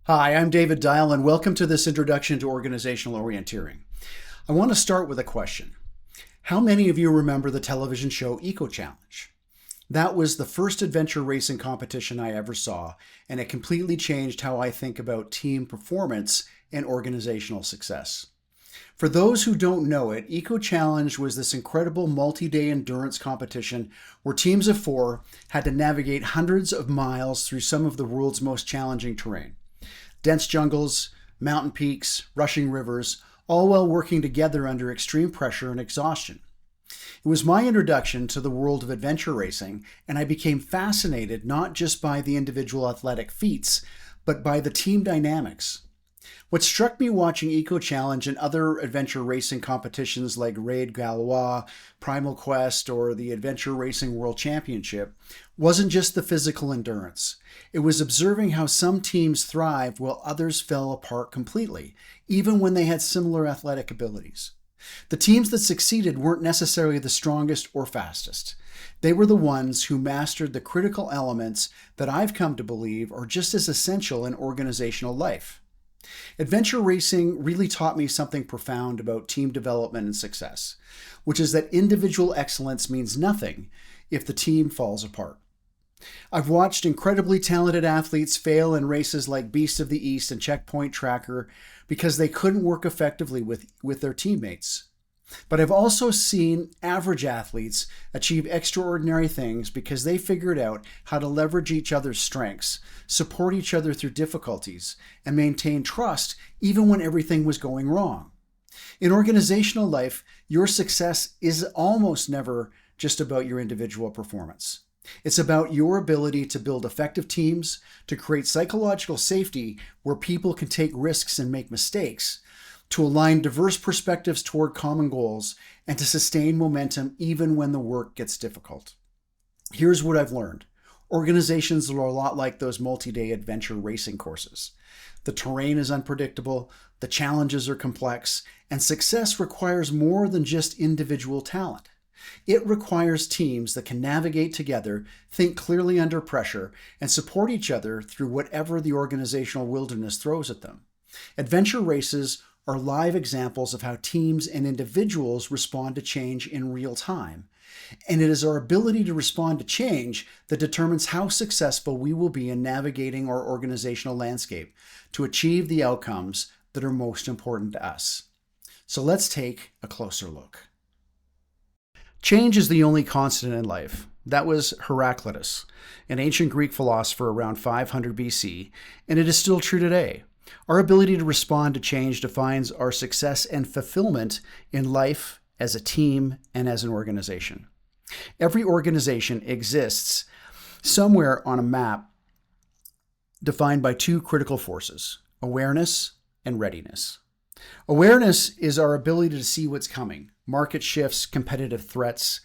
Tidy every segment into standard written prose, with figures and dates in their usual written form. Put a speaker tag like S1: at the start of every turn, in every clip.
S1: Hi, I'm David Dial, and welcome to this introduction to organizational orienteering. I want to start with a question. How many of you remember the television show Eco Challenge? That was the first adventure racing competition I ever saw, and it completely changed how I think about team performance and organizational success. For those who don't know it, Eco Challenge was this incredible multi-day endurance competition where teams of four had to navigate hundreds of miles through some of the world's most challenging terrain. Dense jungles, mountain peaks, rushing rivers, all while working together under extreme pressure and exhaustion. It was my introduction to the world of adventure racing, and I became fascinated not just by the individual athletic feats, but by the team dynamics. What struck me watching Eco Challenge and other adventure racing competitions like Raid Galois, Primal Quest, or the Adventure Racing World Championship wasn't just the physical endurance. It was observing how some teams thrived while others fell apart completely, even when they had similar athletic abilities. The teams that succeeded weren't necessarily the strongest or fastest. They were the ones who mastered the critical elements that I've come to believe are just as essential in organizational life. Adventure racing really taught me something profound about team development and success, which is that individual excellence means nothing if the team falls apart. I've watched incredibly talented athletes fail in races like Beast of the East and Checkpoint Tracker because they couldn't work effectively with their teammates. But I've also seen average athletes achieve extraordinary things because they figured out how to leverage each other's strengths, support each other through difficulties, and maintain trust even when everything was going wrong. In organizational life, your success is almost never just about your individual performance. It's about your ability to build effective teams, to create psychological safety where people can take risks and make mistakes, to align diverse perspectives toward common goals, and to sustain momentum even when the work gets difficult. Here's what I've learned. Organizations are a lot like those multi-day adventure racing courses. The terrain is unpredictable, the challenges are complex, and success requires more than just individual talent. It requires teams that can navigate together, think clearly under pressure, and support each other through whatever the organizational wilderness throws at them. Adventure races are live examples of how teams and individuals respond to change in real time. And it is our ability to respond to change that determines how successful we will be in navigating our organizational landscape to achieve the outcomes that are most important to us. So let's take a closer look. Change is the only constant in life. That was Heraclitus, an ancient Greek philosopher around 500 BC, and it is still true today. Our ability to respond to change defines our success and fulfillment in life as a team and as an organization. Every organization exists somewhere on a map defined by two critical forces, awareness and readiness. Awareness is our ability to see what's coming, market shifts, competitive threats,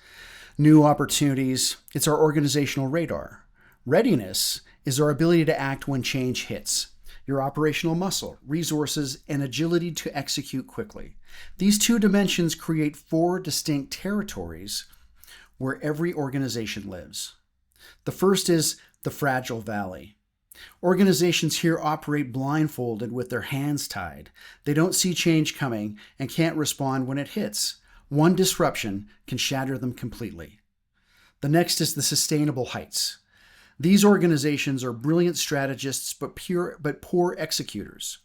S1: new opportunities. It's our organizational radar. Readiness is our ability to act when change hits. Your operational muscle, resources, and agility to execute quickly. These two dimensions create four distinct territories where every organization lives. The first is the fragile valley. Organizations here operate blindfolded with their hands tied. They don't see change coming and can't respond when it hits. One disruption can shatter them completely. The next is the sustainable heights. These organizations are brilliant strategists but poor executors.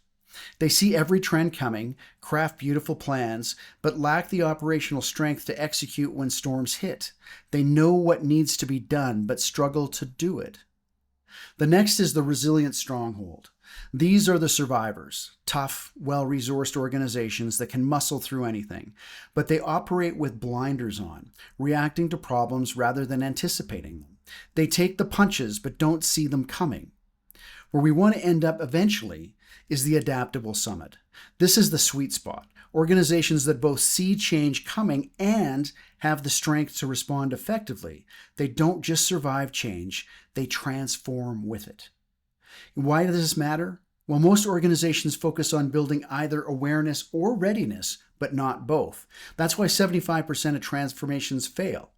S1: They see every trend coming, craft beautiful plans, but lack the operational strength to execute when storms hit. They know what needs to be done but struggle to do it. The next is the resilient stronghold. These are the survivors, tough, well-resourced organizations that can muscle through anything, but they operate with blinders on, reacting to problems rather than anticipating them. They take the punches but don't see them coming. Where we want to end up eventually is the Adaptable Summit. This is the sweet spot. Organizations that both see change coming and have the strength to respond effectively. They don't just survive change, they transform with it. Why does this matter? Well, most organizations focus on building either awareness or readiness, but not both. That's why 75% of transformations fail.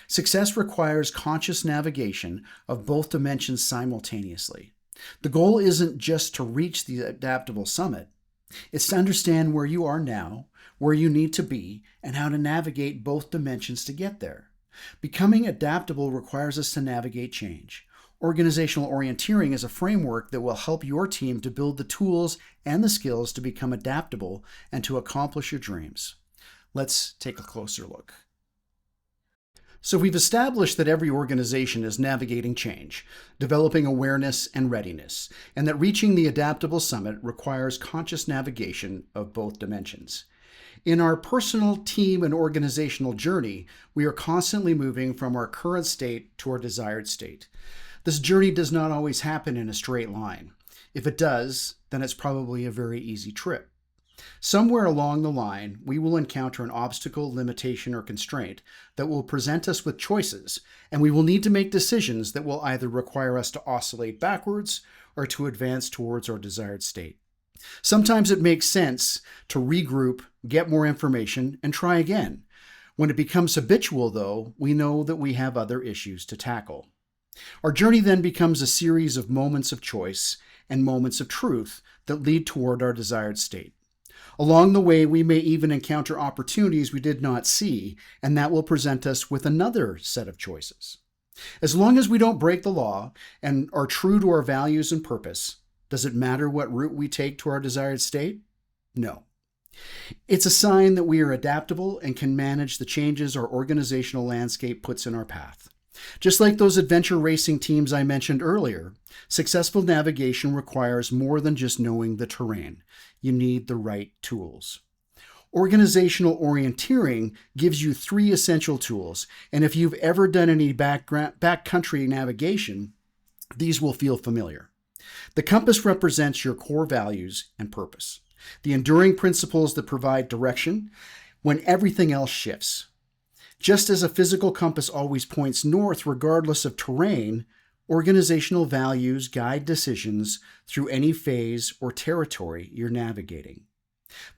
S1: Success requires conscious navigation of both dimensions simultaneously. The goal isn't just to reach the Adaptable Summit, it's to understand where you are now, where you need to be, and how to navigate both dimensions to get there. Becoming adaptable requires us to navigate change. Organizational orienteering is a framework that will help your team to build the tools and the skills to become adaptable and to accomplish your dreams. Let's take a closer look. So we've established that every organization is navigating change, developing awareness and readiness, and that reaching the Adaptable Summit requires conscious navigation of both dimensions. In our personal, team, and organizational journey, we are constantly moving from our current state to our desired state. This journey does not always happen in a straight line. If it does, then it's probably a very easy trip. Somewhere along the line, we will encounter an obstacle, limitation, or constraint that will present us with choices, and we will need to make decisions that will either require us to oscillate backwards or to advance towards our desired state. Sometimes it makes sense to regroup, get more information, and try again. When it becomes habitual, though, we know that we have other issues to tackle. Our journey then becomes a series of moments of choice and moments of truth that lead toward our desired state. Along the way, we may even encounter opportunities we did not see, and that will present us with another set of choices. As long as we don't break the law and are true to our values and purpose, does it matter what route we take to our desired state? No. It's a sign that we are adaptable and can manage the changes our organizational landscape puts in our path. Just like those adventure racing teams I mentioned earlier, successful navigation requires more than just knowing the terrain. You need the right tools. Organizational orienteering gives you 3 essential tools, and if you've ever done any backcountry navigation, these will feel familiar. The compass represents your core values and purpose, the enduring principles that provide direction when everything else shifts. Just as a physical compass always points north regardless of terrain, organizational values guide decisions through any phase or territory you're navigating.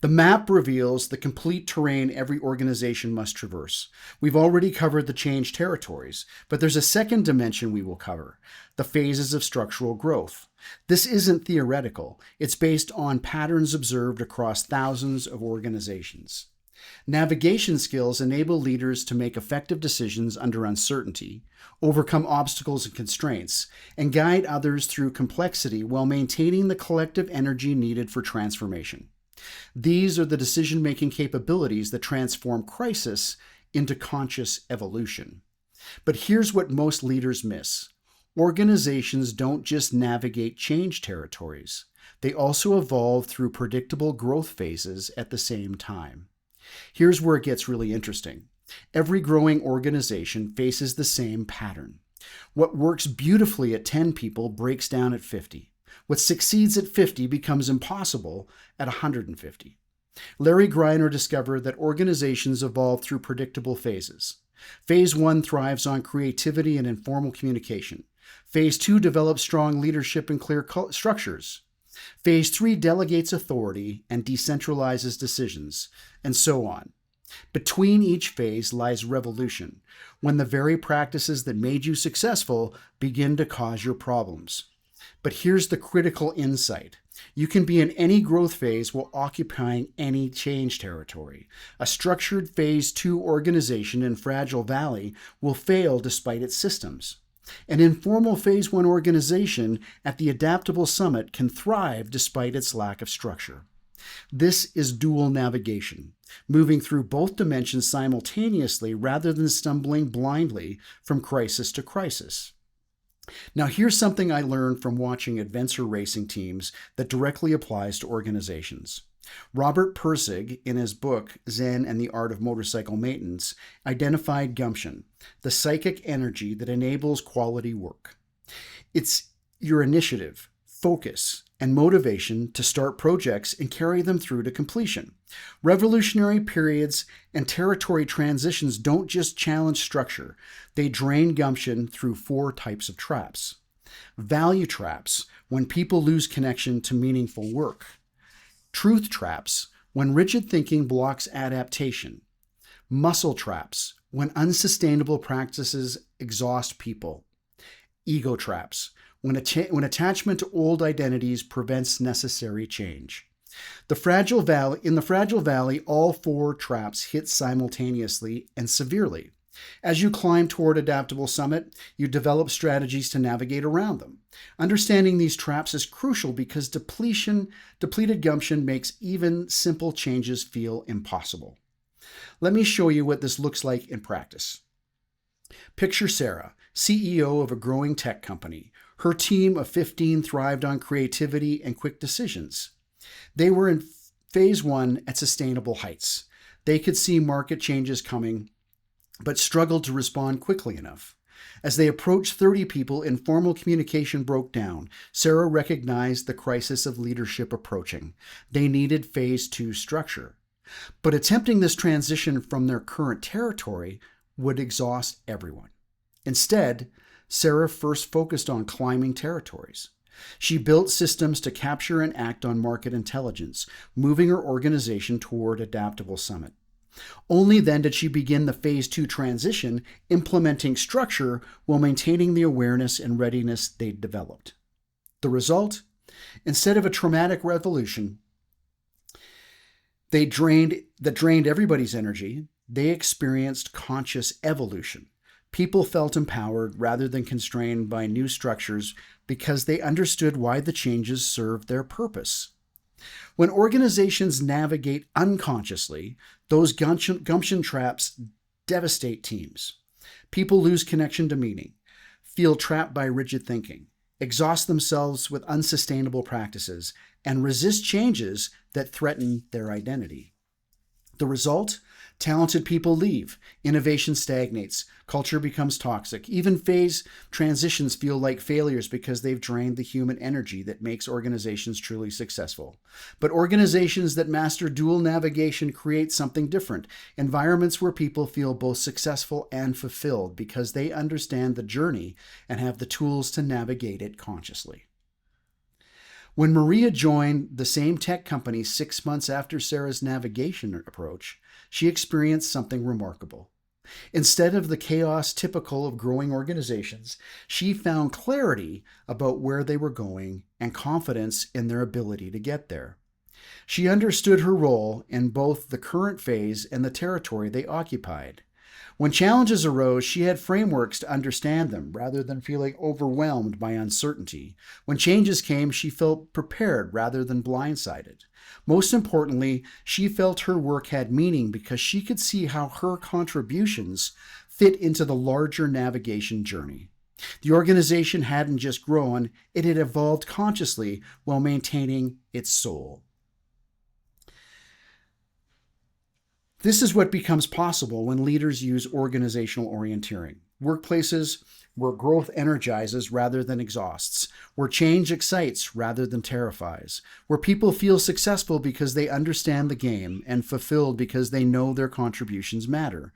S1: The map reveals the complete terrain every organization must traverse. We've already covered the change territories, but there's a second dimension we will cover, the phases of structural growth. This isn't theoretical. It's based on patterns observed across thousands of organizations. Navigation skills enable leaders to make effective decisions under uncertainty, overcome obstacles and constraints, and guide others through complexity while maintaining the collective energy needed for transformation. These are the decision-making capabilities that transform crisis into conscious evolution. But here's what most leaders miss. Organizations don't just navigate change territories. They also evolve through predictable growth phases at the same time. Here's where it gets really interesting. Every growing organization faces the same pattern. What works beautifully at 10 people breaks down at 50. What succeeds at 50 becomes impossible at 150. Larry Greiner discovered that organizations evolve through predictable phases. Phase 1 thrives on creativity and informal communication. Phase 2 develops strong leadership and clear structures. Phase 3 delegates authority and decentralizes decisions, and so on. Between each phase lies revolution, when the very practices that made you successful begin to cause your problems. But here's the critical insight. You can be in any growth phase while occupying any change territory. A structured Phase 2 organization in Fragile Valley will fail despite its systems. An informal Phase 1 organization at the Adaptable Summit can thrive despite its lack of structure. This is dual navigation, moving through both dimensions simultaneously rather than stumbling blindly from crisis to crisis. Now, here's something I learned from watching adventure racing teams that directly applies to organizations. Robert Pirsig, in his book Zen and the Art of Motorcycle Maintenance, identified gumption, the psychic energy that enables quality work. It's your initiative, focus, and motivation to start projects and carry them through to completion. Revolutionary periods and territory transitions don't just challenge structure, they drain gumption through 4 types of traps. Value traps, when people lose connection to meaningful work. Truth traps, when rigid thinking blocks adaptation. Muscle traps, when unsustainable practices exhaust people. Ego traps, when attachment to old identities prevents necessary change. In the Fragile Valley, all 4 traps hit simultaneously and severely. As you climb toward Adaptable Summit, you develop strategies to navigate around them. Understanding these traps is crucial because depleted gumption makes even simple changes feel impossible. Let me show you what this looks like in practice. Picture Sarah, CEO of a growing tech company. Her team of 15 thrived on creativity and quick decisions. They were in phase 1 at sustainable heights. They could see market changes coming, but struggled to respond quickly enough. As they approached 30 people, informal communication broke down. Sarah recognized the crisis of leadership approaching. They needed phase 2 structure. But attempting this transition from their current territory would exhaust everyone. Instead, Sarah first focused on climbing territories. She built systems to capture and act on market intelligence, moving her organization toward Adaptable Summit. Only then did she begin the phase 2 transition, implementing structure while maintaining the awareness and readiness they'd developed. The result? Instead of a traumatic revolution that drained everybody's energy, they experienced conscious evolution. People felt empowered rather than constrained by new structures because they understood why the changes served their purpose. When organizations navigate unconsciously, those gumption traps devastate teams. People lose connection to meaning, feel trapped by rigid thinking, exhaust themselves with unsustainable practices, and resist changes that threaten their identity. The result? Talented people leave, innovation stagnates, culture becomes toxic. Even phase transitions feel like failures because they've drained the human energy that makes organizations truly successful. But organizations that master dual navigation create something different, environments where people feel both successful and fulfilled because they understand the journey and have the tools to navigate it consciously. When Maria joined the same tech company 6 months after Sarah's navigation approach, she experienced something remarkable. Instead of the chaos typical of growing organizations, she found clarity about where they were going and confidence in their ability to get there. She understood her role in both the current phase and the territory they occupied. When challenges arose, she had frameworks to understand them rather than feeling overwhelmed by uncertainty. When changes came, she felt prepared rather than blindsided. Most importantly, she felt her work had meaning because she could see how her contributions fit into the larger navigation journey. The organization hadn't just grown, it had evolved consciously while maintaining its soul. This is what becomes possible when leaders use organizational orienteering. Workplaces where growth energizes rather than exhausts, where change excites rather than terrifies, where people feel successful because they understand the game and fulfilled because they know their contributions matter.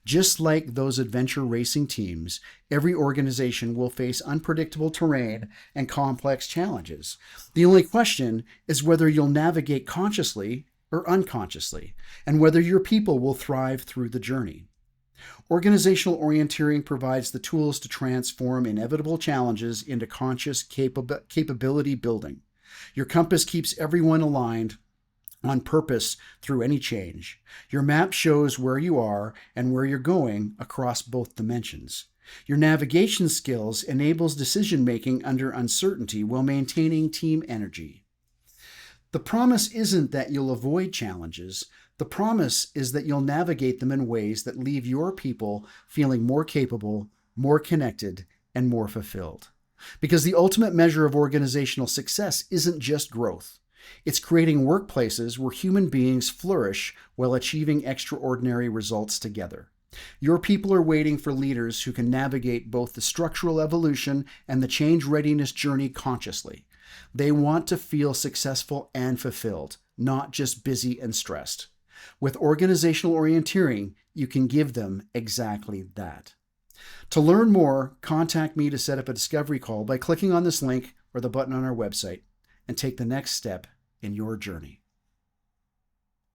S1: Just like those adventure racing teams, every organization will face unpredictable terrain and complex challenges. The only question is whether you'll navigate consciously or unconsciously, and whether your people will thrive through the journey. Organizational orienteering provides the tools to transform inevitable challenges into conscious capability building. Your compass keeps everyone aligned on purpose through any change. Your map shows where you are and where you're going across both dimensions. Your navigation skills enables decision-making under uncertainty while maintaining team energy. The promise isn't that you'll avoid challenges. The promise is that you'll navigate them in ways that leave your people feeling more capable, more connected, and more fulfilled. Because the ultimate measure of organizational success isn't just growth. It's creating workplaces where human beings flourish while achieving extraordinary results together. Your people are waiting for leaders who can navigate both the structural evolution and the change readiness journey consciously. They want to feel successful and fulfilled, not just busy and stressed. With organizational orienteering, you can give them exactly that. To learn more, contact me to set up a discovery call by clicking on this link or the button on our website and take the next step in your journey.